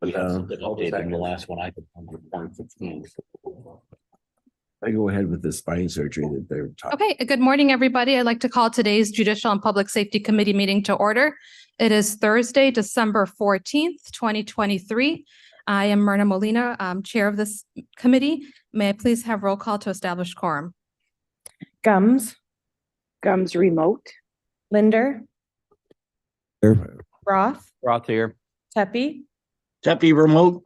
We had something updated in the last one I could find, 2015. I go ahead with the spine surgery that they're talking. Okay, good morning, everybody. I'd like to call today's Judicial and Public Safety Committee meeting to order. It is Thursday, December 14th, 2023. I am Myrna Molina, Chair of this committee. May I please have roll call to establish quorum? Gums, remote. Linder, Here. Roth, Roth here. Tepe, Deputy remote.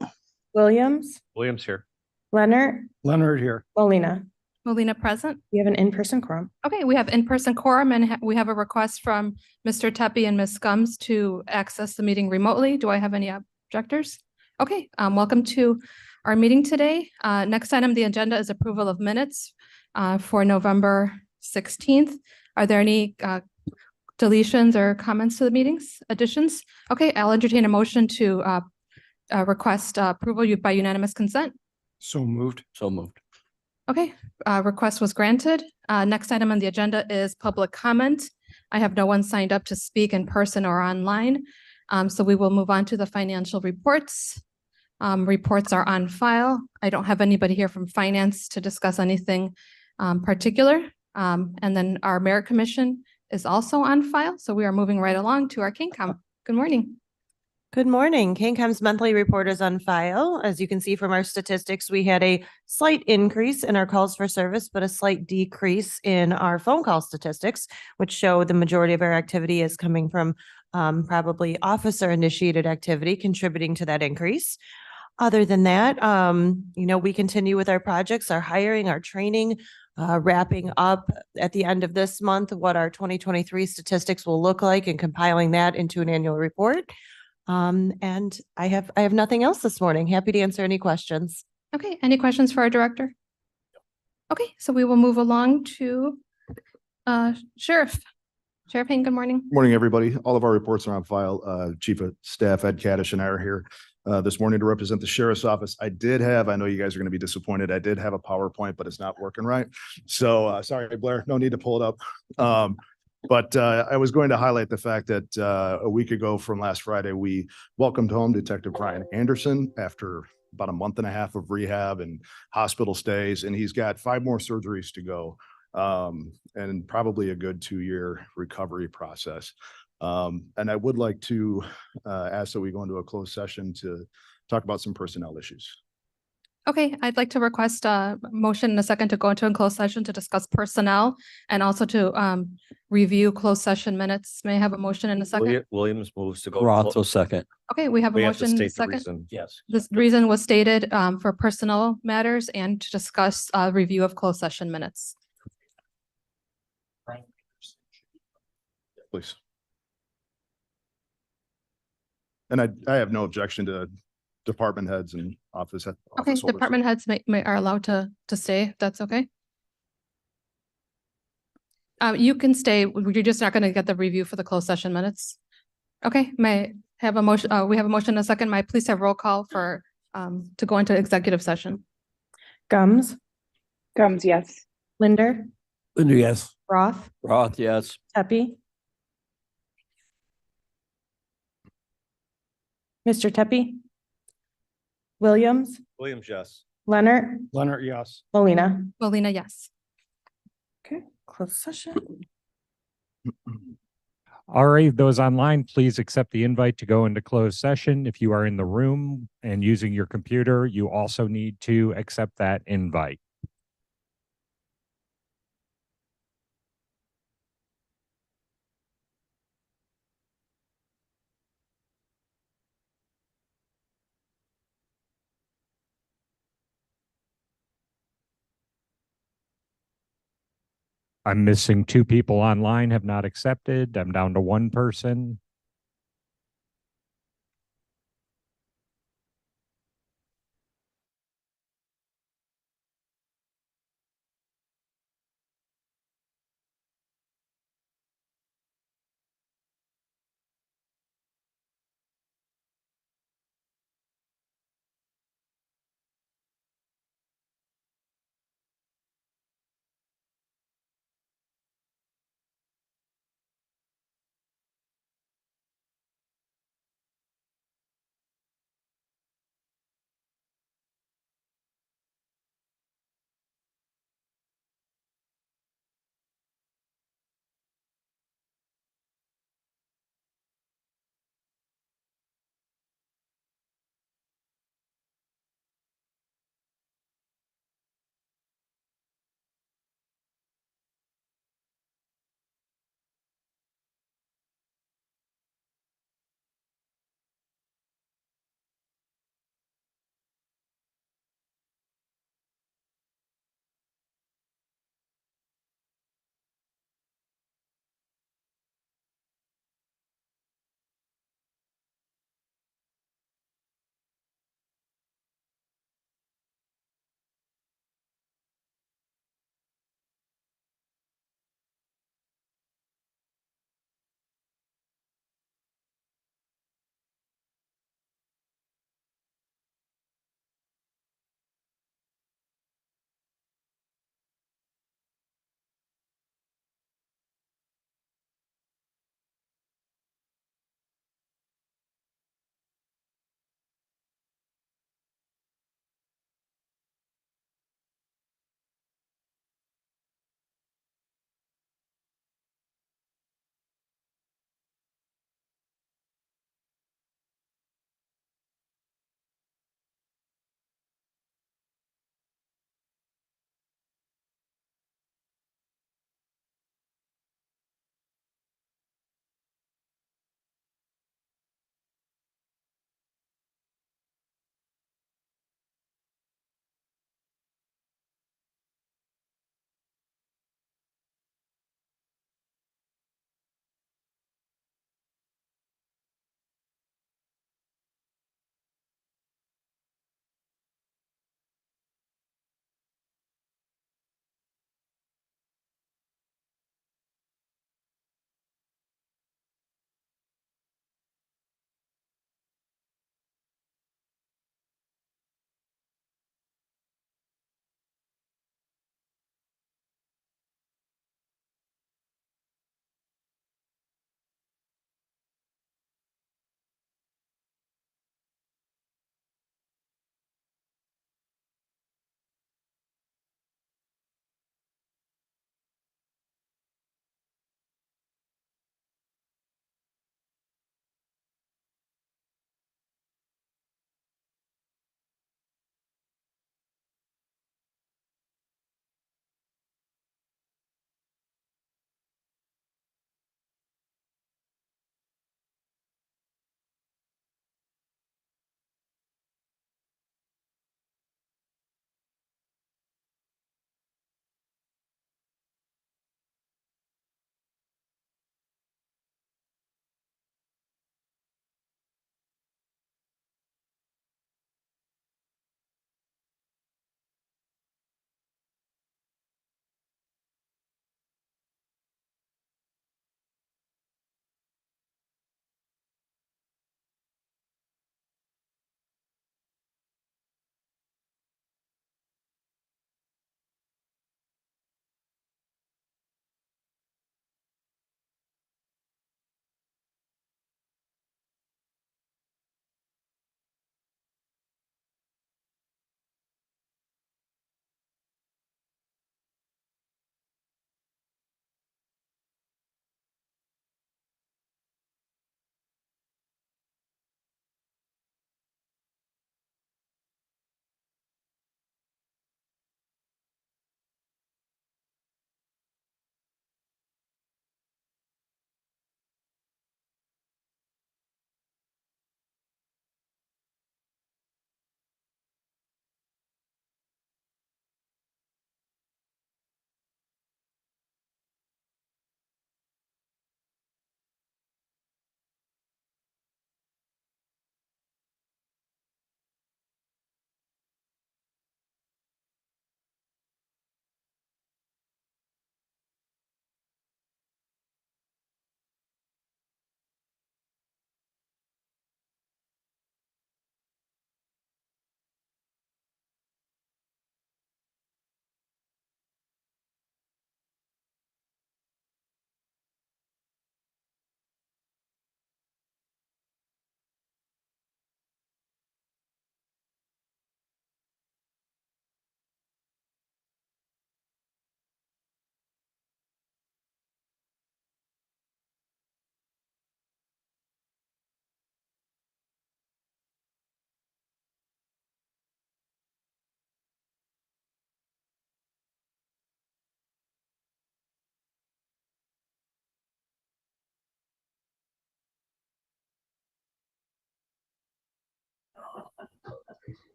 Williams, Williams here. Leonard here. Molina. Molina present. We have an in-person quorum. Okay, we have in-person quorum and we have a request from Mr. Tepe and Ms. Gums to access the meeting remotely. Do I have any objectors? Okay, welcome to our meeting today. Next item on the agenda is approval of minutes for November 16th. Are there any deletions or comments to the meetings, additions? Okay, I'll entertain a motion to request approval by unanimous consent. So moved. Okay, request was granted. Next item on the agenda is public comment. I have no one signed up to speak in person or online. So we will move on to the financial reports. Reports are on file. I don't have anybody here from finance to discuss anything particular. And then our merit commission is also on file. So we are moving right along to our KingCom. Good morning. Good morning. KingCom's monthly report is on file. As you can see from our statistics, we had a slight increase in our calls for service, but a slight decrease in our phone call statistics, which show the majority of our activity is coming from probably officer-initiated activity contributing to that increase. Other than that, we continue with our projects, our hiring, our training, wrapping up at the end of this month what our 2023 statistics will look like and compiling that into an annual report. And I have nothing else this morning. Happy to answer any questions. Okay, any questions for our director? Okay, so we will move along to Sheriff. Sheriff Payne, good morning. Morning, everybody. All of our reports are on file. Chief of Staff Ed Kaddish and I are here this morning to represent the Sheriff's Office. I know you guys are going to be disappointed. I did have a PowerPoint, but it's not working right. So sorry, Blair, no need to pull it up. But I was going to highlight the fact that a week ago from last Friday, we welcomed home Detective Brian Anderson after about a month and a half of rehab and hospital stays, and he's got 5 more surgeries to go. And probably a good 2-year recovery process. And I would like to ask that we go into a closed session to talk about some personnel issues. Okay, I'd like to request a motion in a second to go into a closed session to discuss personnel and also to review closed session minutes. May I have a motion in a second? Williams moves to go. Roth will second. Okay, we have a We have to motion in a state the second. reason. Yes. This reason was stated for personnel matters and to discuss review of closed session minutes. Please. And I have no objection to department heads and office. Okay, holders. department heads are allowed to stay, if that's okay. You can stay. You're just not going to get the review for the closed session minutes. Okay, may I have a motion? We have a motion in a second. May I please have roll call for to go into executive session? Gums, Yes. Linder, Yes. Roth, Roth, yes. Tepe. Mr. Tepe. Williams, Williams, yes. Leonard, Yes. Molina. Molina, yes. Okay, closed session. All right, those online, please accept the invite to go into closed session. If you are in the room and using your computer, you also need to accept that invite. I'm missing 2 people online, have not accepted. I'm down to 1 person.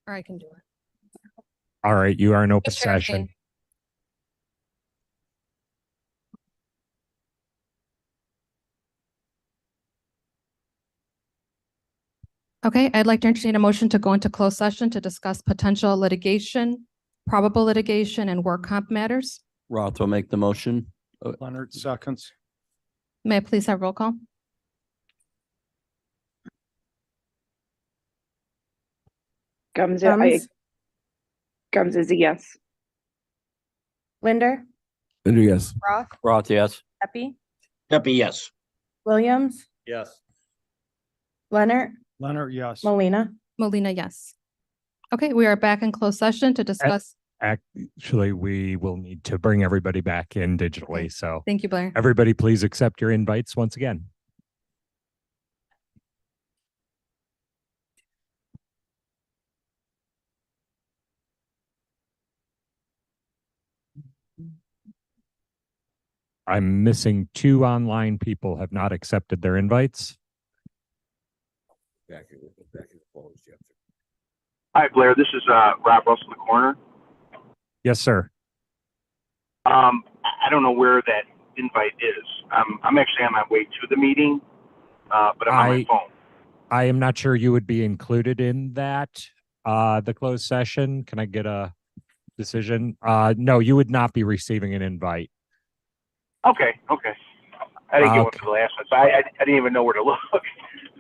Or I can do it. All right, you are in open Just share session. screen. Okay, I'd like to entertain a motion to go into closed session to discuss potential litigation, probable litigation, and work comp matters. Roth will make the motion. Leonard seconds. May I please have roll call? Gums, Gums is a yes. Linder, Linder, yes. Roth, Roth, yes. Epi, Pepe, yes. Williams, Yes. Leonard, Leonard, yes. Molina. Molina, yes. Okay, we are back in closed session to discuss. Actually, we will need to bring everybody back in digitally. Okay. So Thank you, Blair. everybody, please accept your invites once again. I'm missing 2 online people have not accepted their invites. Back in the closed, yeah. Hi, Blair. This is Rob Russell in the corner. Yes, sir. I don't know where that invite is. I'm actually on my way to the meeting, but I'm on my phone. I am not sure you would be included in that, the closed session. Can I get a decision? No, you would not be receiving an invite. Okay. I didn't get one Okay. for the last one, so I didn't even know where to look. But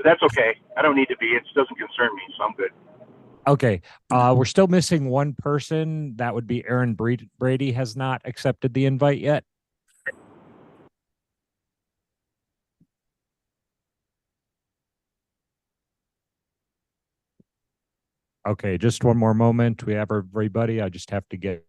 that's okay. I don't need to be. It doesn't concern me, so I'm good. Okay. We're still missing one person. That would be Aaron Brady has not accepted the invite yet. Okay, just one more moment. We have everybody. I just have to get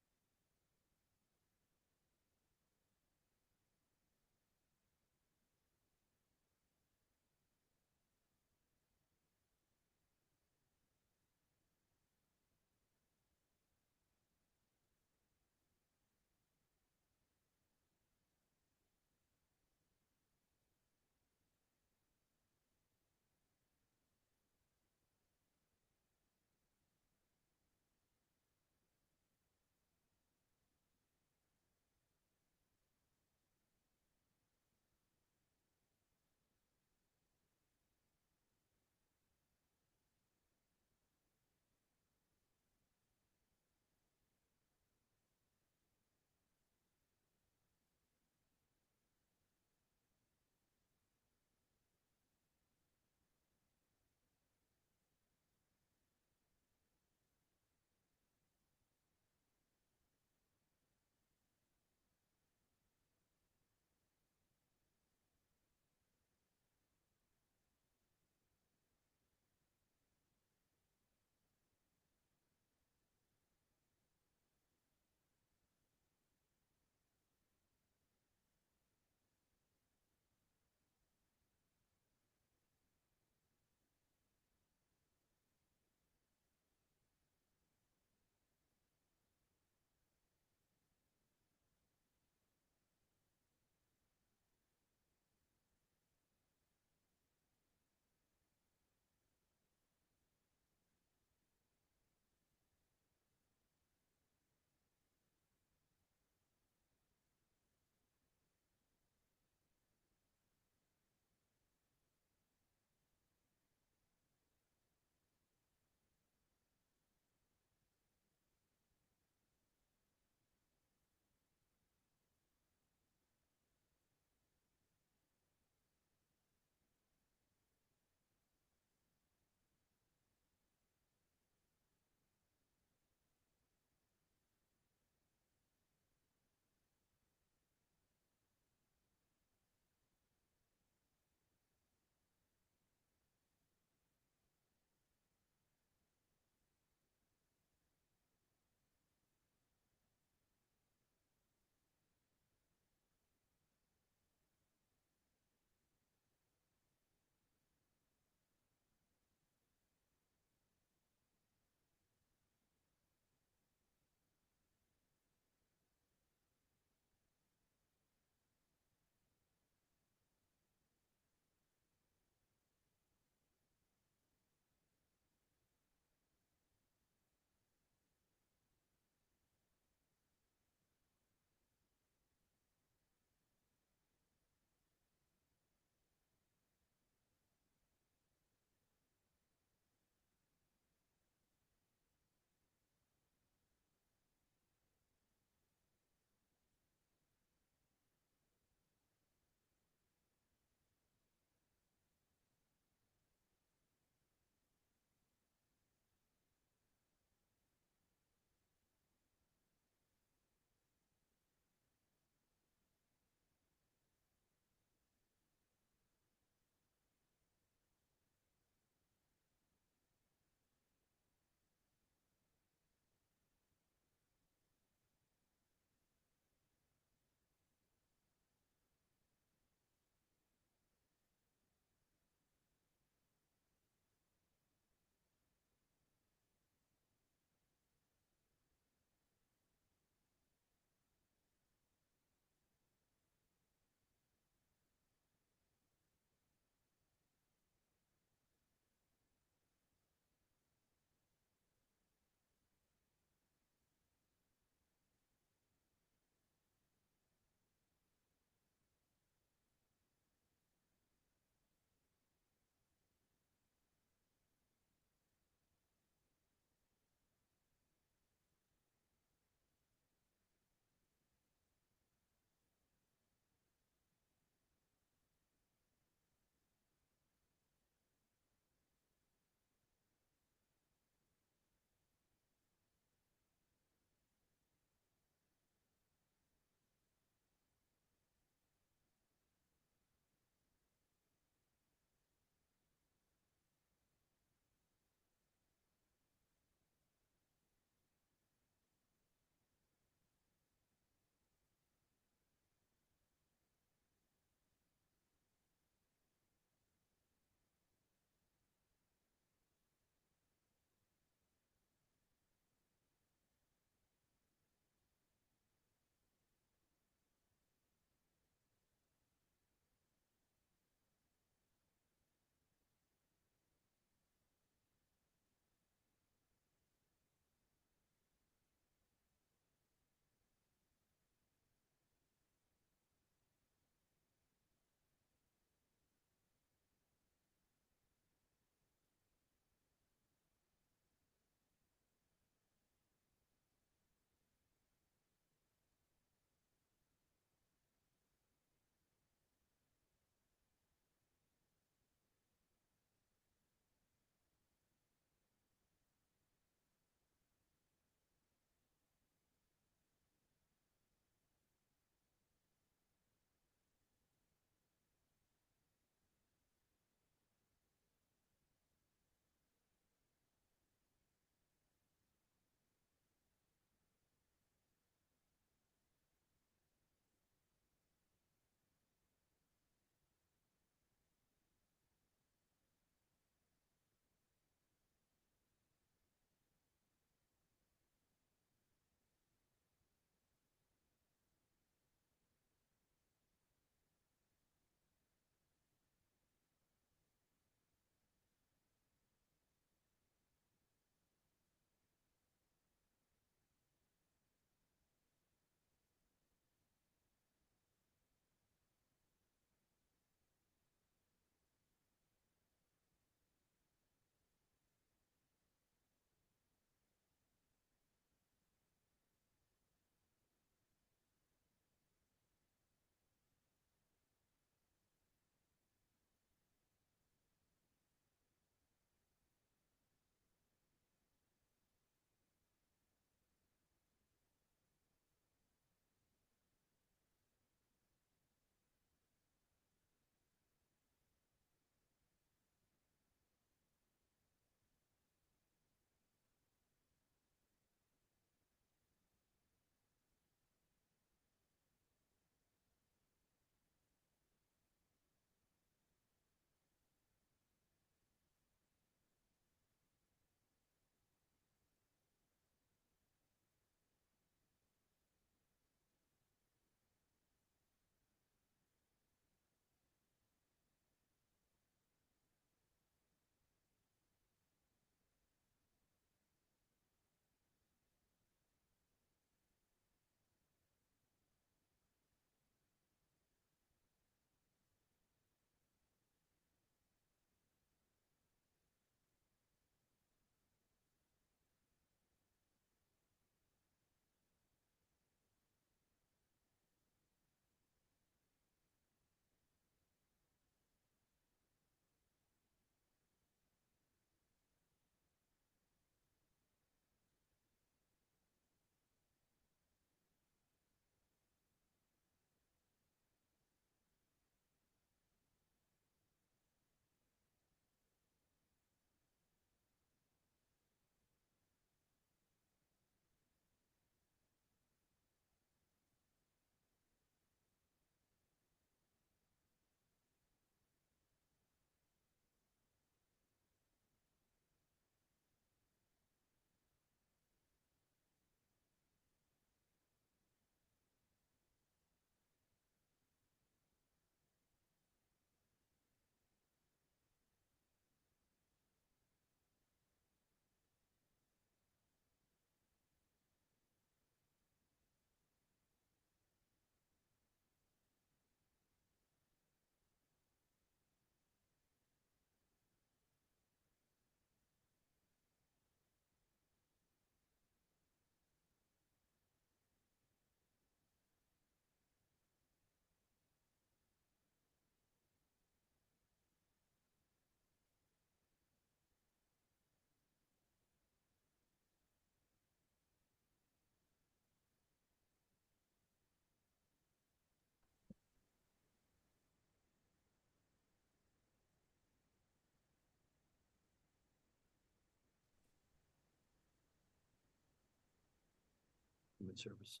Government service.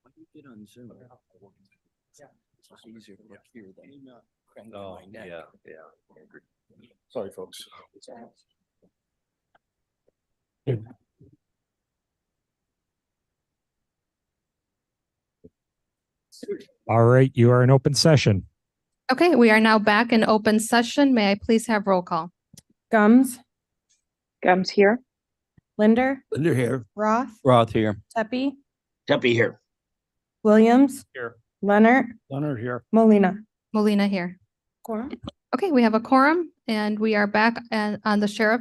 Why do you get on Zoom? It's easier to look here than crank my neck. Yeah. Sorry, folks. All right, you are in open session. Okay, we are now back in open session. May I please have roll call? Gums, Gums here. Linder, Under here. Roth, Roth here. Tepe, Tuppy here. Williams, Here. Leonard, Leonard here. Molina. Molina here. Quorum. Okay, we have a quorum and we are back on the sheriff.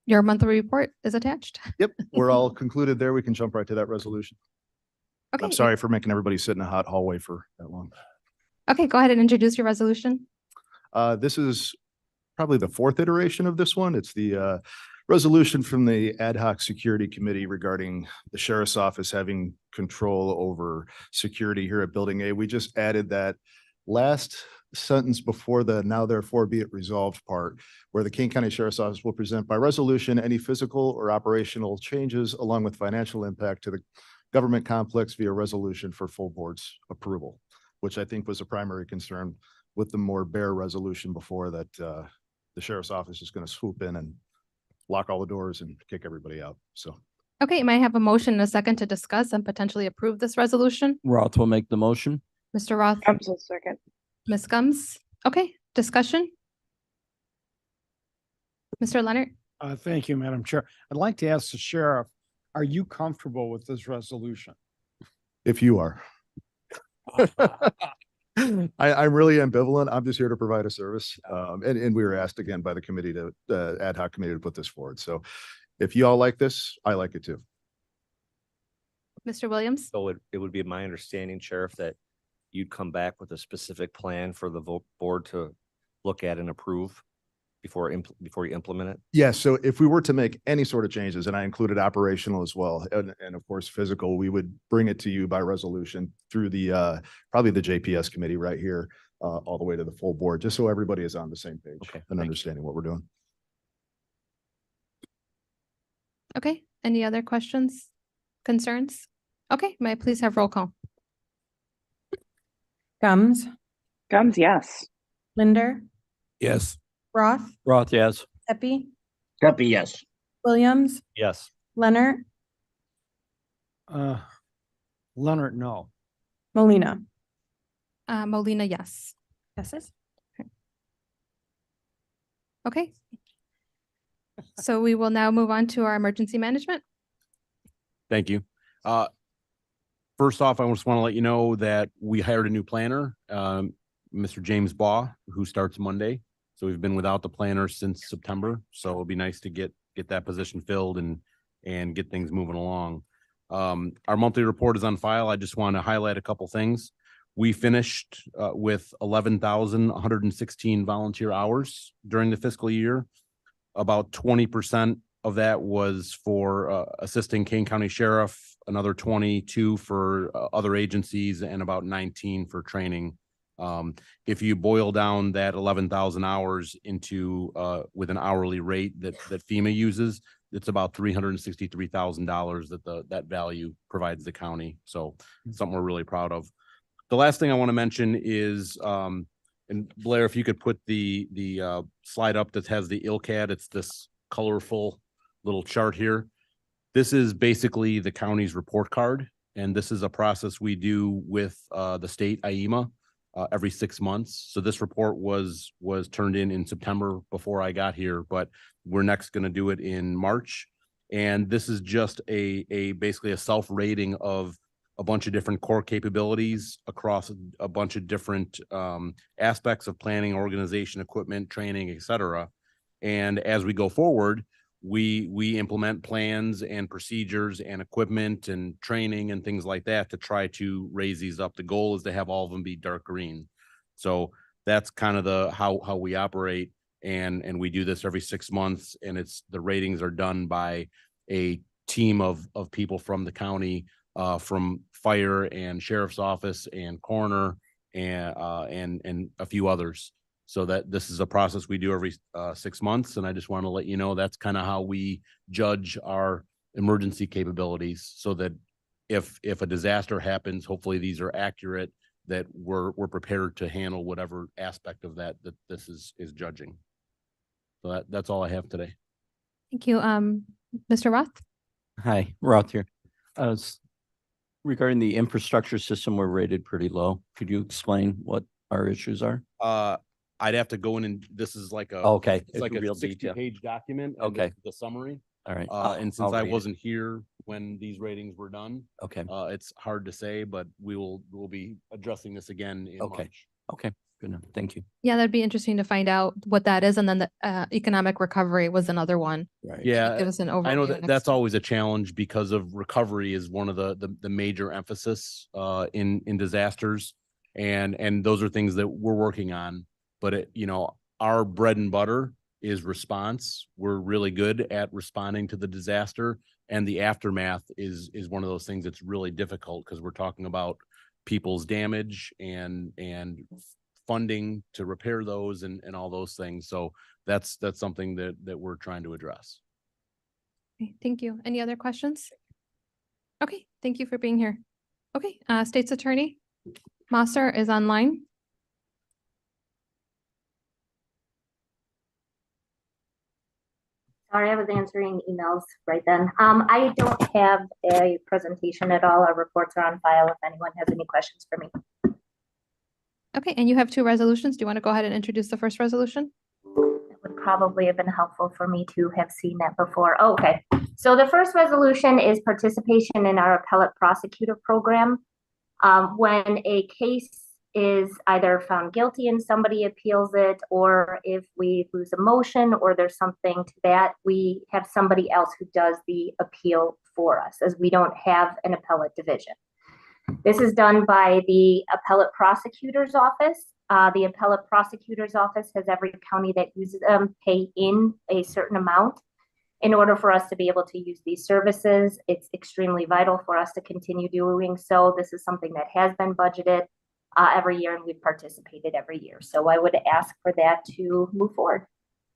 Your monthly report is attached. Yep, we're all concluded there. We can jump right to that resolution. Okay. I'm sorry for making everybody sit in a hot hallway for that long. Okay, go ahead and introduce your resolution. This is probably the fourth iteration of this one. It's the resolution from the Ad hoc Security Committee regarding the sheriff's office having control over security here at Building A. We just added that last sentence before the now therefore be it resolved part, where the King County Sheriff's Office will present by resolution any physical or operational changes along with financial impact to the government complex via resolution for full board's approval, which I think was a primary concern with the more bare resolution before that the sheriff's office is going to swoop in and lock all the doors and kick everybody out. So Okay, may I have a motion and a second to discuss and potentially approve this resolution? Roth will make the motion. Mr. Roth, Gums will second. Ms. Gums. Okay, discussion? Mr. Leonard? Thank you, Madam Chair. I'd like to ask the sheriff, are you comfortable with this resolution? if you are. I'm really ambivalent. I'm just here to provide a service. And we were asked again by the committee the ad hoc committee to put this forward. So if you all like this, I like it too. Mr. Williams? So it would be my understanding, Sheriff, that you'd come back with a specific plan for the board to look at and approve before you implement it? Yes. So if we were to make any sort of changes, and I included operational as well, and of course, physical, we would bring it to you by resolution through the probably the JPS committee right here, all the way to the full board, just so everybody is on the same page and understanding what we're doing. Okay, any other questions, concerns? Okay, may I please have roll call? Gums, Gums, yes. Linder, Yes. Roth, Roth, yes. Tepe, Tuppy, yes. Williams, Yes. Leonard, Leonard, no. Molina. Molina, yes. Passes. Okay. So we will now move on to our emergency management. Thank you. First off, I just want to let you know that we hired a new planner, Mr. James Baugh, who starts Monday. So we've been without the planner since September. So it'll be nice to get that position filled and get things moving along. Our monthly report is on file. I just want to highlight a couple things. We finished with 11,116 volunteer hours during the fiscal year. About 20% of that was for assisting Kane County Sheriff, another 22 for other agencies, and about 19 for training. If you boil down that 11,000 hours into with an hourly rate that FEMA uses, it's about $363,000 that value provides the county. So something we're really proud of. The last thing I want to mention is, and Blair, if you could put the slide up that has the ILCAD, it's this colorful little chart here. This is basically the county's report card, and this is a process we do with the state IEMA every 6 months. So this report was turned in September before I got here, but we're next going to do it in March. And this is just basically a self-rating of a bunch of different core capabilities across a bunch of different aspects of planning, organization, equipment, training, et cetera. And as we go forward, we implement plans and procedures and equipment and training and things like that to try to raise these up. The goal is to have all of them be dark green. So that's kind of how we operate. And we do this every 6 months, and the ratings are done by a team of people from the county, from fire and sheriff's office and coroner and a few others. So that this is a process we do every 6 months. And I just want to let you know, that's kind of how we judge our emergency capabilities so that if a disaster happens, hopefully these are accurate, that we're prepared to handle whatever aspect of that this is judging. So that's all I have today. Thank you. Mr. Roth? Hi, Roth here. Regarding the infrastructure system, we're rated pretty low. Could you explain what our issues are? I'd have to go in and this is like a Okay. it's like a real detail. 60-page document. And Okay. this is the summary. All right. And since I'll I read it. wasn't here when these ratings were done, Okay. it's hard to say, but we'll be addressing this again in Okay. March. Okay. Good enough. Thank you. Yeah, that'd be interesting to find out what that is. And then the economic recovery was another one. Right. Yeah, Give us an overview. I know that next that's time. always a challenge because of recovery is one of the major emphasis in disasters. And those are things that we're working on. But our bread and butter is response. We're really good at responding to the disaster, and the aftermath is one of those things that's really difficult because we're talking about people's damage and funding to repair those and all those things. So that's something that we're trying to address. Okay, thank you. Any other questions? Okay, thank you for being here. Okay, State's Attorney Mosser is online. Sorry, I was answering emails right then. I don't have a presentation at all. Our reports are on file if anyone has any questions for me. Okay, and you have two resolutions. Do you want to go ahead and introduce the first resolution? It would probably have been helpful for me to have seen that before. Oh, okay, so the first resolution is participation in our appellate prosecutor program. When a case is either found guilty and somebody appeals it, or if we lose a motion or there's something to that, we have somebody else who does the appeal for us, as we don't have an appellate division. This is done by the appellate prosecutor's office. The appellate prosecutor's office has every county that uses them pay in a certain amount in order for us to be able to use these services. It's extremely vital for us to continue doing so. This is something that has been budgeted every year, and we've participated every year. So I would ask for that to move forward.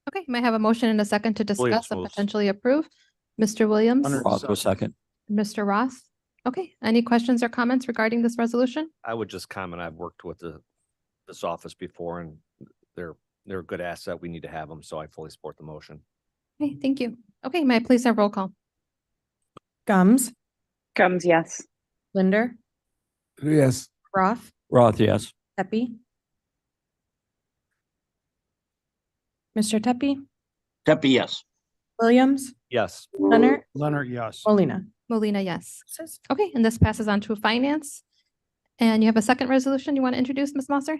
Okay, may I have a motion and a second to Williams discuss and moves. potentially approve? Mr. Williams, Under- Roth, go second. Mr. Roth? Okay, any questions or comments regarding this resolution? I would just comment, I've worked with this office before and they're a good asset. We need to have them. So I fully support the motion. Okay, thank you. Okay, may I please have roll call? Gums, Gums, yes. Linder, Yes. Roth, Roth, yes. Tepe. Mr. Tepe, Tepe, yes. Williams, Yes. Leonard, Leonard, yes. Molina. Molina, yes. Okay, and this passes on to finance. And you have a second resolution you want to introduce, Ms. Mosser?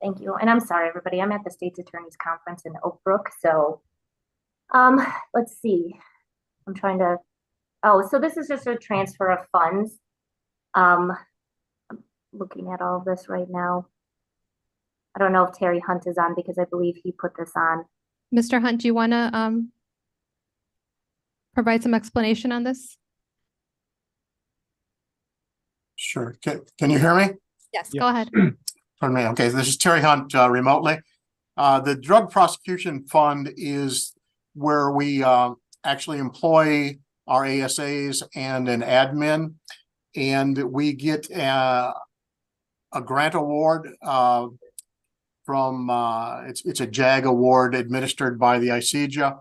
Thank you. And I'm sorry, everybody. I'm at the State's Attorney's Conference in Oak Brook. So let's see. I'm trying to, so this is just a transfer of funds. I'm looking at all of this right now. I don't know if Terry Hunt is on because I believe he put this on. Mr. Hunt, do you want to provide some explanation on this? Sure. Can you hear me? Yes, go ahead. Pardon me. Okay, this is Terry Hunt remotely. The Drug Prosecution Fund is where we actually employ our ASAs and an admin, and we get a grant award from it's a JAG award administered by the ICEJA,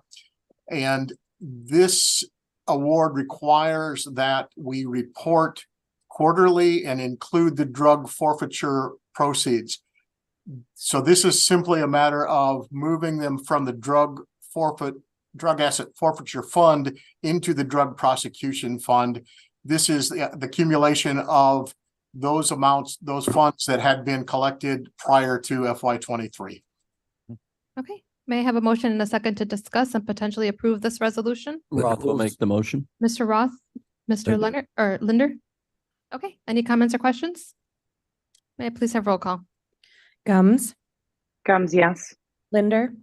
and this award requires that we report quarterly and include the drug forfeiture proceeds. So this is simply a matter of moving them from the drug asset forfeiture fund into the drug prosecution fund. This is the accumulation of those amounts, those funds that had been collected prior to FY23. Okay, may I have a motion and a second to discuss and potentially approve this resolution? Roth will make the motion. Mr. Roth, Mr. Linder. Leonard, or Linder? Okay, any comments or questions? May I please have roll call? Gums, Gums, yes. Linder,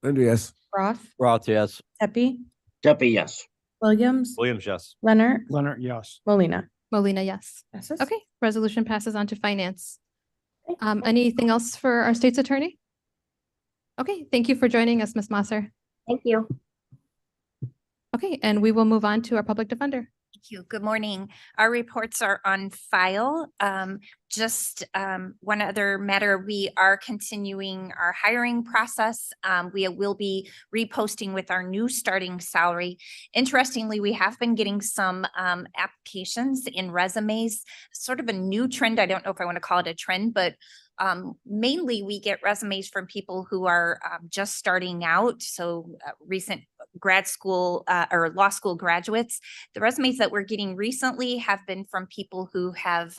Linder, yes. Roth, Roth, yes. Tepe, Tepe, yes. Williams, Williams, yes. Leonard, Leonard, yes. Molina. Molina, yes. Passes. Okay, resolution passes on to finance. Anything else for our state's attorney? Okay, thank you for joining us, Ms. Mosser. Thank you. Okay, and we will move on to our public defender. Thank you. Good morning. Our reports are on file. One other matter, we are continuing our hiring process. We will be reposting with our new starting salary. Interestingly, we have been getting some applications in resumes, sort of a new trend. I don't know if I want to call it a trend, but mainly we get resumes from people who are just starting out. So recent grad school or law school graduates. The resumes that we're getting recently have been from people who have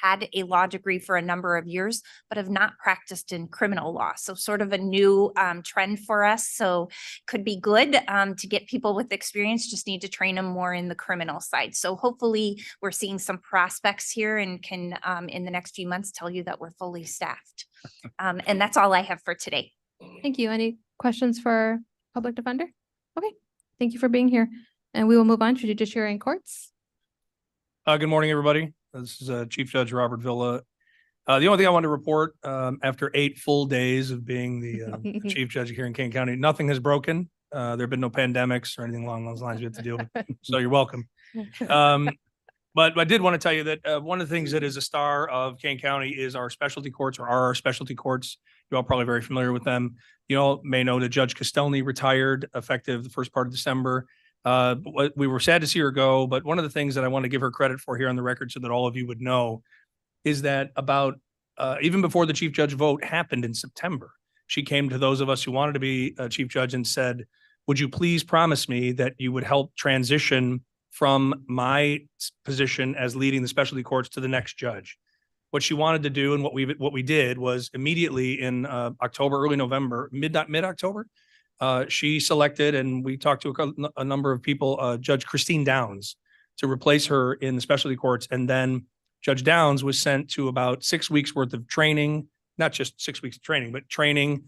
had a law degree for a number of years, but have not practiced in criminal law. So sort of a new trend for us. So could be good to get people with experience, just need to train them more in the criminal side. So hopefully we're seeing some prospects here and can in the next few months tell you that we're fully staffed. And that's all I have for today. Thank you. Any questions for public defender? Okay, thank you for being here. And we will move on to judiciary and courts. Good morning, everybody. This is Chief Judge Robert Villa. The only thing I want to report after 8 full days of being the Chief Judge here in Kane County, nothing has broken. There have been no pandemics or anything along those lines we have to deal with. So you're welcome. But I did want to tell you that one of the things that is a star of Kane County is our specialty courts, or our specialty courts. You're all probably very familiar with them. You all may know that Judge Castelny retired effective the first part of December. We were sad to see her go, but one of the things that I want to give her credit for here on the record so that all of you would know is that about even before the Chief Judge vote happened in September, she came to those of us who wanted to be a Chief Judge and said, would you please promise me that you would help transition from my position as leading the specialty courts to the next judge? What she wanted to do and what we did was immediately in October, early November, mid-October, she selected, and we talked to a number of people, Judge Christine Downs to replace her in the specialty courts. And then Judge Downs was sent to about 6 weeks worth of training, not just 6 weeks of training, but training.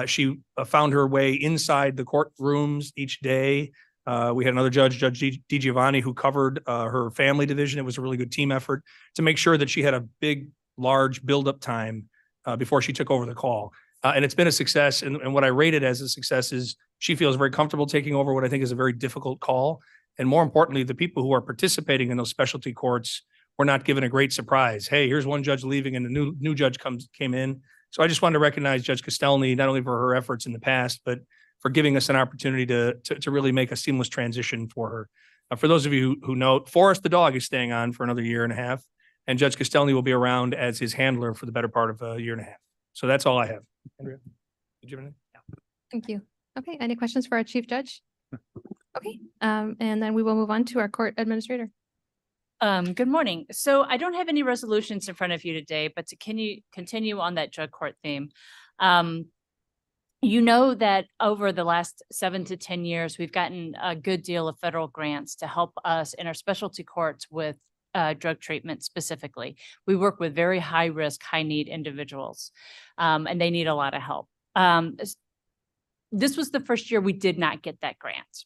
She found her way inside the courtrooms each day. We had another judge, Judge Di Giovanni, who covered her family division. It was a really good team effort to make sure that she had a big, large buildup time before she took over the call. And it's been a success. And what I rated as a success is she feels very comfortable taking over what I think is a very difficult call. And more importantly, the people who are participating in those specialty courts were not given a great surprise. Hey, here's one judge leaving and the new judge came in. So I just wanted to recognize Judge Castelny, not only for her efforts in the past, but for giving us an opportunity to really make a seamless transition for her. For those of you who know, Forrest the dog is staying on for another 1.5 years, and Judge Castelny will be around as his handler for the better part of 1.5 years. So that's all I have. Andrea, did you have anything? Thank you. Okay, any questions for our Chief Judge? Okay, and then we will move on to our court administrator. Good morning. So I don't have any resolutions in front of you today, but to continue on that drug court theme, you know that over the last 7 to 10 years, we've gotten a good deal of federal grants to help us in our specialty courts with drug treatment specifically. We work with very high risk, high need individuals, and they need a lot of help. This was the first year we did not get that grant.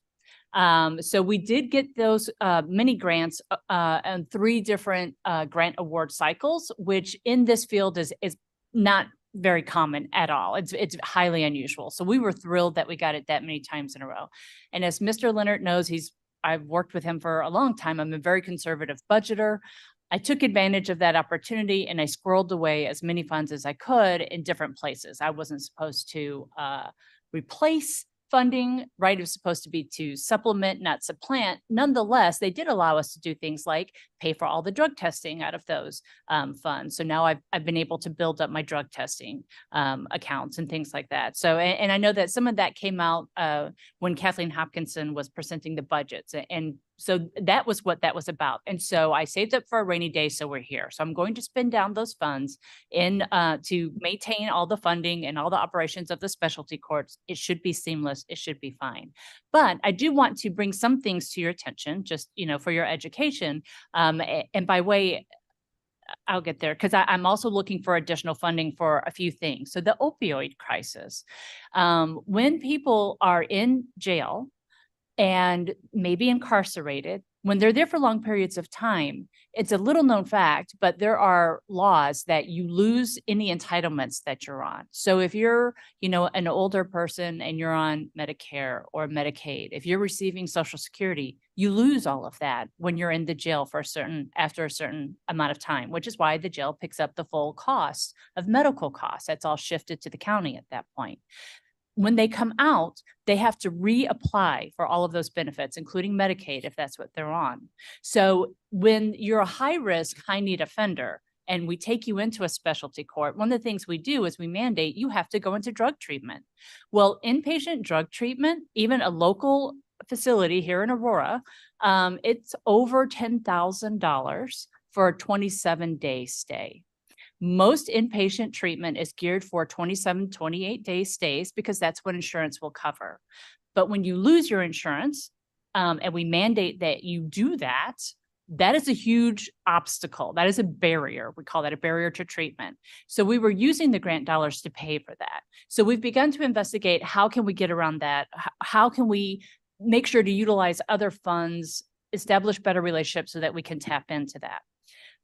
So we did get those mini grants and 3 different grant award cycles, which in this field is not very common at all. It's highly unusual. So we were thrilled that we got it that many times in a row. And as Mr. Leonard knows, I've worked with him for a long time. I'm a very conservative budgeter. I took advantage of that opportunity and I squirreled away as many funds as I could in different places. I wasn't supposed to replace funding, right? It was supposed to be to supplement, not supplant. Nonetheless, they did allow us to do things like pay for all the drug testing out of those funds. So now I've been able to build up my drug testing accounts and things like that. So, and I know that some of that came out when Kathleen Hopkinson was presenting the budgets. And so that was what that was about. And so I saved up for a rainy day, so we're here. So I'm going to spend down those funds to maintain all the funding and all the operations of the specialty courts. It should be seamless. It should be fine. But I do want to bring some things to your attention, just, for your education. And by way, I'll get there because I'm also looking for additional funding for a few things. So the opioid crisis, when people are in jail and maybe incarcerated, When they're there for long periods of time, it's a little known fact, but there are laws that you lose any entitlements that you're on. So if you're, an older person and you're on Medicare or Medicaid, if you're receiving Social Security, you lose all of that when you're in the jail for after a certain amount of time, which is why the jail picks up the full cost of medical costs. That's all shifted to the county at that point. When they come out, they have to reapply for all of those benefits, including Medicaid, if that's what they're on. So when you're a high risk, high need offender, and we take you into a specialty court, one of the things we do is we mandate you have to go into drug treatment. Well, inpatient drug treatment, even a local facility here in Aurora, it's over $10,000 for a 27-day stay. Most inpatient treatment is geared for 27, 28-day stays because that's what insurance will cover. But when you lose your insurance, and we mandate that you do that, that is a huge obstacle. That is a barrier. We call that a barrier to treatment. So we were using the grant dollars to pay for that. So we've begun to investigate how can we get around that? How can we make sure to utilize other funds, establish better relationships so that we can tap into that?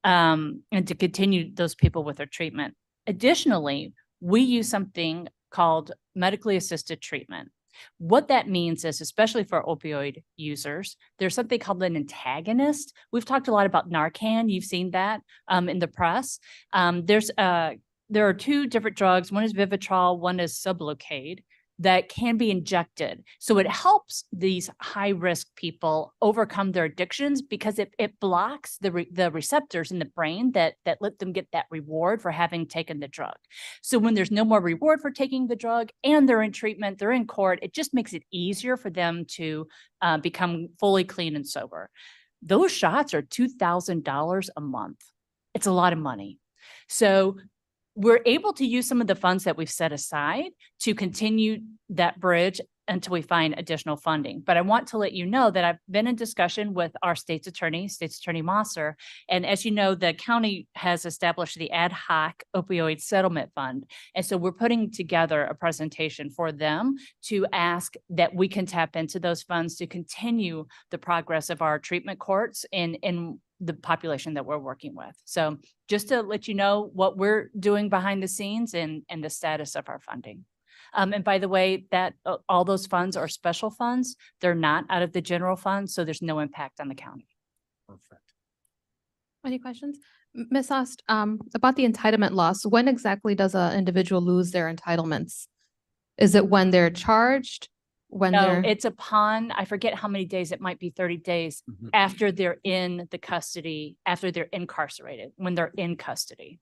And to continue those people with their treatment. Additionally, we use something called medically assisted treatment. What that means is, especially for opioid users, there's something called an antagonist. We've talked a lot about Narcan. You've seen that in the press. There are two different drugs. One is Vivitrol, one is Sublocade, that can be injected. So it helps these high-risk people overcome their addictions because it blocks the receptors in the brain that let them get that reward for having taken the drug. So when there's no more reward for taking the drug and they're in treatment, they're in court, it just makes it easier for them to become fully clean and sober. Those shots are $2,000 a month. It's a lot of money. So we're able to use some of the funds that we've set aside to continue that bridge until we find additional funding. But I want to let you know that I've been in discussion with our State's Attorney Mosser. And as you know, the county has established the ad hoc opioid settlement fund. And so we're putting together a presentation for them to ask that we can tap into those funds to continue the progress of our treatment courts in the population that we're working with. So just to let you know what we're doing behind the scenes and the status of our funding. And by the way, that all those funds are special funds. They're not out of the general fund, so there's no impact on the county. Perfect. Any questions? Ms. Ost, about the entitlement loss, when exactly does an individual lose their entitlements? Is it when they're charged? No, it's upon, I forget how many days, it might be 30 days after they're in the custody, after they're incarcerated, when they're in custody.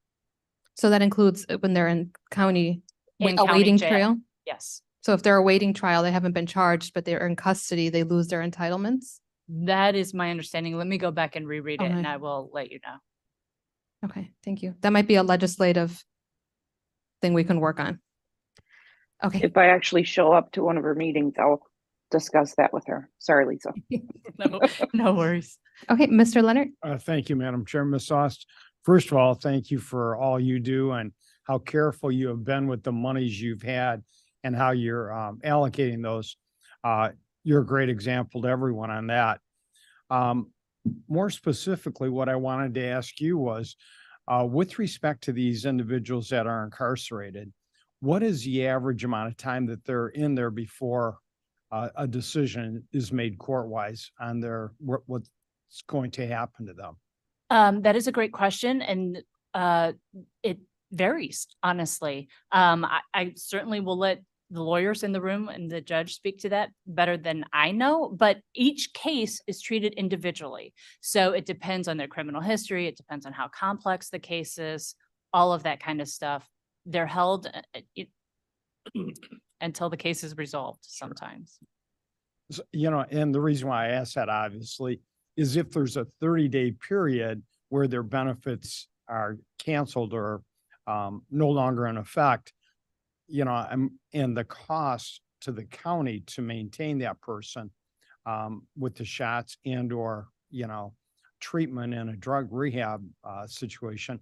So that includes when they're in county In county awaiting jail. trial? Yes, So if they're awaiting trial, they haven't been charged, but they're in custody, they lose their entitlements? that is my understanding. Let me go back and reread it and Okay. I will let you know. Okay, thank you. That might be a legislative thing we can work on. Okay, If I actually show up to one of her meetings, I'll discuss that with her. Sorry, Lisa. No worries. okay, Mr. Leonard? Thank you, Madam Chair. Ms. Ost, first of all, thank you for all you do and how careful you have been with the monies you've had and how you're allocating those. You're a great example to everyone on that. More specifically, what I wanted to ask you was, with respect to these individuals that are incarcerated, what is the average amount of time that they're in there before a decision is made court-wise on what's going to happen to them? That is a great question. And it varies, honestly. I certainly will let the lawyers in the room and the judge speak to that better than I know, but each case is treated individually. So it depends on their criminal history. It depends on how complex the case is, all of that kind of stuff. They're held until the case is resolved sometimes. So, and the reason why I asked that obviously is if there's a 30-day period where their benefits are canceled or no longer in effect, and the cost to the county to maintain that person with the shots and or, treatment in a drug rehab situation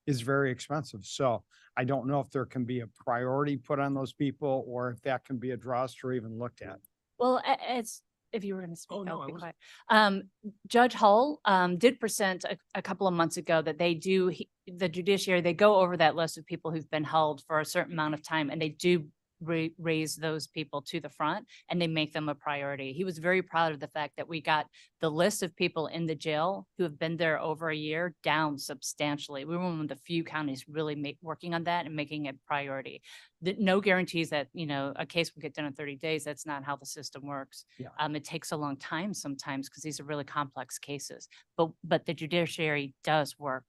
is very expensive. So I don't know if there can be a priority put on those people or if that can be addressed or even looked at. Well, as if you were going to speak, Oh, no, I'll I be wasn't. quiet. Judge Hull did present a couple of months ago that they do, the judiciary, they go over that list of people who've been held for a certain amount of time, and they do raise those people to the front and they make them a priority. He was very proud of the fact that we got the list of people in the jail who have been there over a year down substantially. We were one of the few counties really working on that and making it priority. No guarantees that, you know, a case will get done in 30 days. That's not how the system works. Yeah. It takes a long time sometimes because these are really complex cases, but the judiciary does work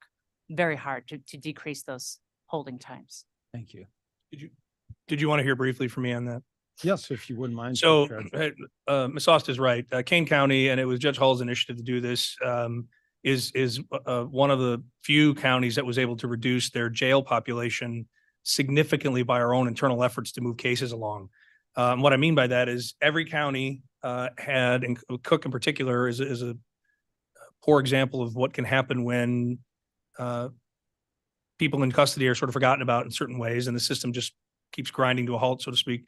very hard to decrease those holding times. Thank you. Did you want to hear briefly from me on that? Yes, if you wouldn't mind. So, Chief Judge. Ms. Ost is right. Kane County, and it was Judge Hull's initiative to do this, is one of the few counties that was able to reduce their jail population significantly by our own internal efforts to move cases along. What I mean by that is every county had, and Cook in particular is a poor example of what can happen when people in custody are sort of forgotten about in certain ways, and the system just keeps grinding to a halt, so to speak.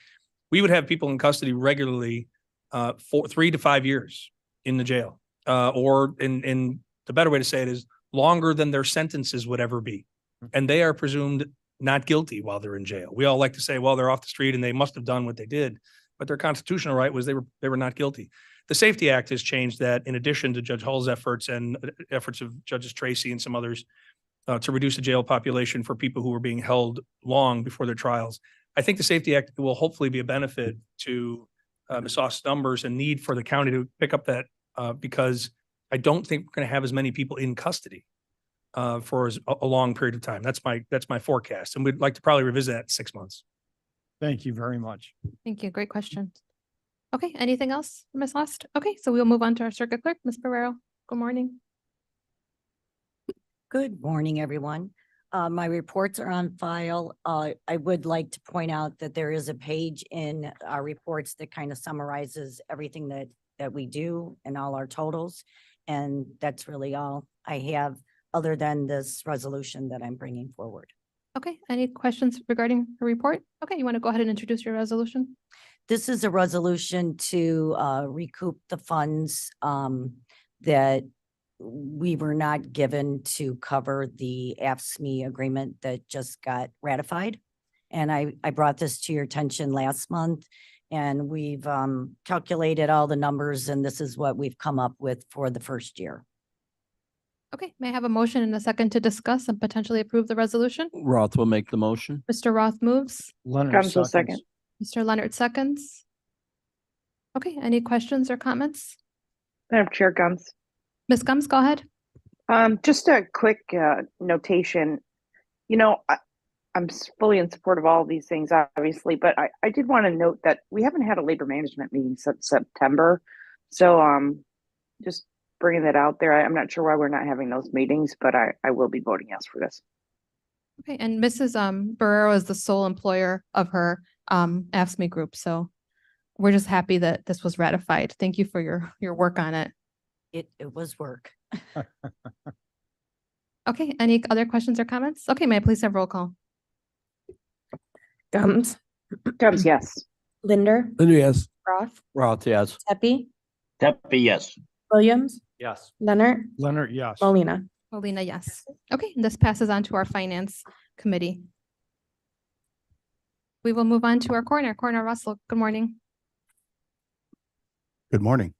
We would have people in custody regularly for 3 to 5 years in the jail, or in the better way to say it is longer than their sentences would ever be. And they are presumed not guilty while they're in jail. We all like to say, well, they're off the street and they must have done what they did, but their constitutional right was they were not guilty. The Safety Act has changed that, in addition to Judge Hull's efforts and efforts of Judges Tracy and some others, to reduce the jail population for people who were being held long before their trials. I think the Safety Act will hopefully be a benefit to Ms. Ost's numbers and need for the county to pick up that, because I don't think we're going to have as many people in custody for a long period of time. That's my forecast, and we'd like to probably revisit that in 6 months. Thank you very much. Thank you. Great question. Okay, anything else, Ms. Ost? Okay, so we'll move on to our circuit clerk, Ms. Barrero. Good morning. Good morning, everyone. My reports are on file. I would like to point out that there is a page in our reports that kind of summarizes everything that we do and all our totals. And that's really all I have, other than this resolution that I'm bringing forward. Okay, any questions regarding the report? Okay, you want to go ahead and introduce your resolution? This is a resolution to recoup the funds that we were not given to cover the AFSCME agreement that just got ratified. And I brought this to your attention last month, and we've calculated all the numbers, and this is what we've come up with for the first year. Okay, may I have a motion and a second to discuss and potentially approve the resolution? Roth will make the motion. Mr. Roth moves. Leonard Comes a seconds. second. Mr. Leonard seconds. Okay, any questions or comments? Madam Chair, Gums. Ms. Gums, go ahead. Just a quick notation. You know, I'm fully in support of all of these things, obviously, but I did want to note that we haven't had a labor management meeting since September. So just bringing that out there. I'm not sure why we're not having those meetings, but I will be voting yes for this. Okay, and Mrs. Barrero is the sole employer of her AFSCME group, so we're just happy that this was ratified. Thank you for your work on it. It was work. Okay, any other questions or comments? Okay, may I please have roll call? Gums. Gums, yes. Linder. Linder, yes. Roth. Roth, yes. Tepe. Tepe, yes. Williams. Yes. Leonard. Leonard, yes. Molina. Molina, yes. Okay, this passes on to our Finance Committee. We will move on to our coroner. Coroner Russell, good morning. Good morning.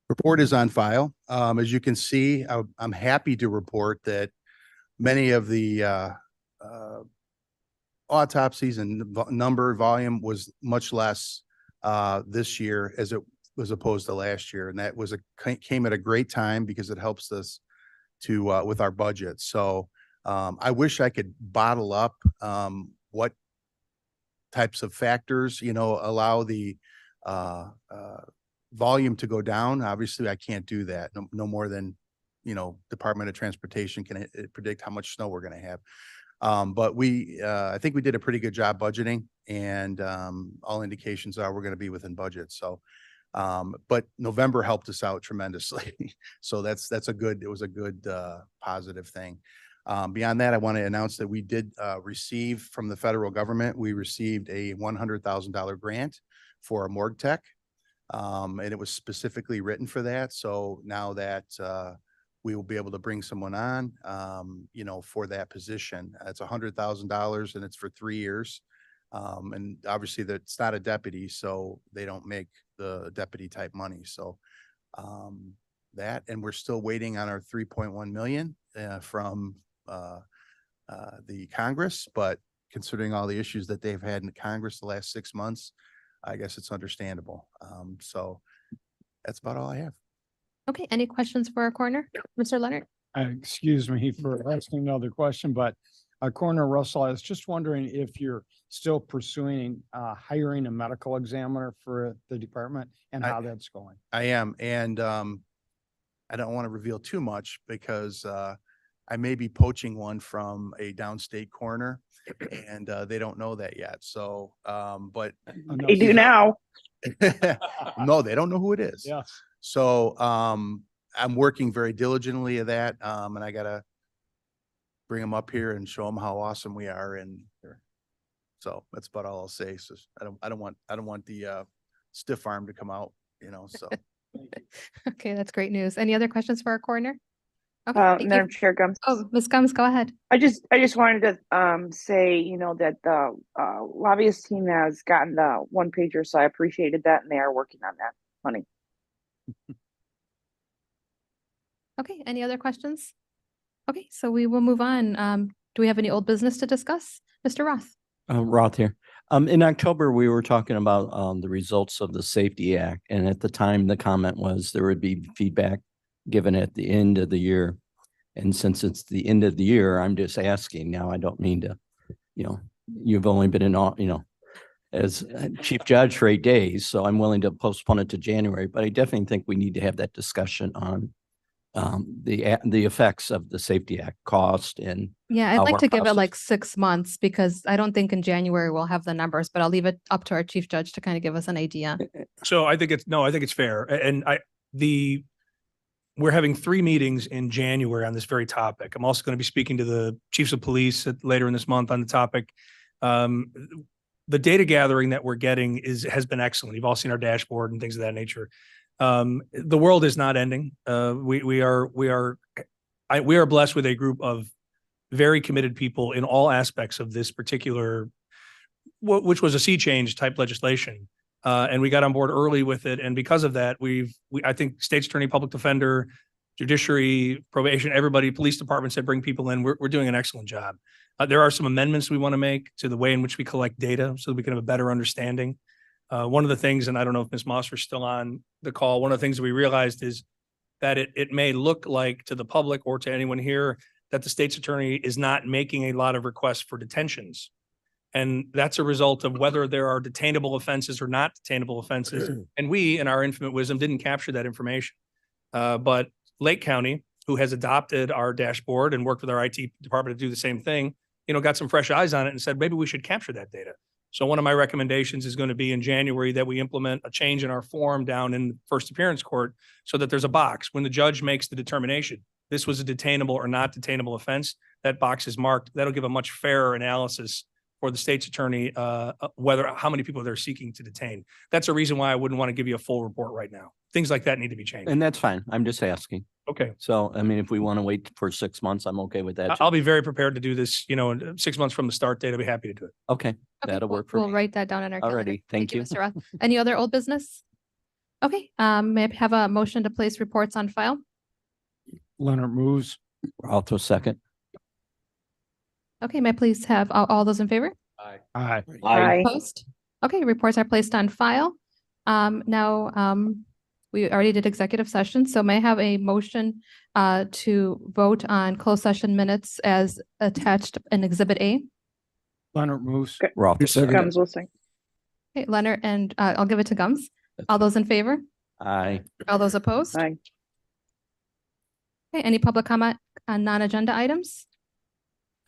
Report is on file. As you can see, I'm happy to report that many of the autopsies and number volume was much less this year as it was opposed to last year. And that came at a great time because it helps us to with our budget. So I wish I could bottle up what types of factors, allow the volume to go down. Obviously, I can't do that. No more than, Department of Transportation can predict how much snow we're going to have. But I think we did a pretty good job budgeting, and all indications are we're going to be within budget. So, but November helped us out tremendously. So it was a good positive thing. Beyond that, I want to announce that we did receive from the federal government, we received a $100,000 grant for a morgue tech. And it was specifically written for that. So now that, we will be able to bring someone on, you know, for that position. It's $100,000 and it's for 3 years. And obviously that's not a deputy, so they don't make the deputy type money. So, that, and we're still waiting on our 3.1 million, from, the Congress, but considering all the issues that they've had in Congress the last 6 months, I guess it's understandable. So that's about all I have. Okay, any questions for our coroner? Mr. Leonard? Excuse me for asking another question, but Coroner Russell, I was just wondering if you're still pursuing hiring a medical examiner for the department and how that's going. I am, and I don't want to reveal too much because I may be poaching one from a downstate coroner, and they don't know that yet. So, but They do now. no, they don't know who it is. Yeah. So, I'm working very diligently at that, and I gotta bring them up here and show them how awesome we are. And so that's about all I'll say. So I don't want the stiff arm to come out, you know, so. Okay, that's great news. Any other questions for our coroner? Okay, thank you. Madam Chair Gums. Oh, Ms. Gums, go ahead. I just wanted to say, you know, that the lobbyist team has gotten the one pager, so I appreciated that, and they are working on that money. Okay, any other questions? Okay, so we will move on. Do we have any old business to discuss? Mr. Roth? Roth here. In October, we were talking about the results of the Safety Act, and at the time, the comment was there would be feedback given at the end of the year. And since it's the end of the year, I'm just asking now. I don't mean to, you know, you've only been in, you know, as chief judge for 8 days, so I'm willing to postpone it to January. But I definitely think we need to have that discussion on the effects of the Safety Act, cost, and Yeah, I'd like our to give it process. like 6 months because I don't think in January we'll have the numbers, but I'll leave it up to our chief judge to kind of give us an idea. So I think it's fair. And we're having 3 meetings in January on this very topic. I'm also going to be speaking to the chiefs of police later in this month on the topic. The data gathering that we're getting has been excellent. You've all seen our dashboard and things of that nature. The world is not ending. We are blessed with a group of very committed people in all aspects of this particular, which was a sea change type legislation. And we got on board early with it. And because of that, I think state's attorney, public defender, judiciary, probation, everybody, police departments that bring people in, we're doing an excellent job. There are some amendments we want to make to the way in which we collect data so that we can have a better understanding. One of the things, and I don't know if Ms. Moss was still on the call, one of the things that we realized is that it may look like to the public or to anyone here that the state's attorney is not making a lot of requests for detentions. And that's a result of whether there are detainable offenses or not detainable offenses. And we, in our infinite wisdom, didn't capture that information. But Lake County, who has adopted our dashboard and worked with our IT department to do the same thing, you know, got some fresh eyes on it and said, maybe we should capture that data. So one of my recommendations is going to be in January that we implement a change in our form down in first appearance court so that there's a box when the judge makes the determination. This was a detainable or not detainable offense. That box is marked. That'll give a much fairer analysis for the state's attorney, how many people they're seeking to detain. That's a reason why I wouldn't want to give you a full report right now. Things like that need to be changed. And that's fine. I'm just asking. Okay. So, I mean, if we want to wait for 6 months, I'm okay with that. too. I'll be very prepared to do this, you know, in 6 months from the start date. I'll be happy to do it. Okay, Okay, that'll work for We'll me. write that down in our calendar. Alrighty, thank you. Mr. Roth. Any other old business? Okay, may I have a motion to place reports on file? Leonard moves. Also second. Okay, may I please have all those in favor? Aye. Aye. Opposed? Okay, reports are placed on file. Now, we already did executive session, so may I have a motion to vote on closed session minutes as attached in Exhibit A? Leonard moves. Roth. Gums will sing. Okay, Leonard, and I'll give it to Gums. All those in favor? Aye. All those opposed? Aye. Okay, any public comment on non-agenda items?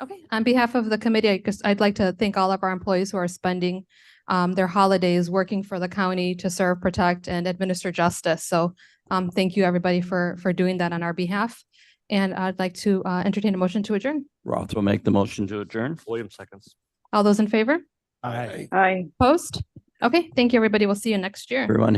Okay, on behalf of the committee, I'd like to thank all of our employees who are spending their holidays working for the county to serve, protect, and administer justice. So thank you, everybody, for doing that on our behalf. And I'd like to entertain a motion to adjourn. Roth will make the motion to adjourn. William seconds. All those in favor? Aye. Aye. Opposed? Okay, thank you, everybody. We'll see you next year. Everyone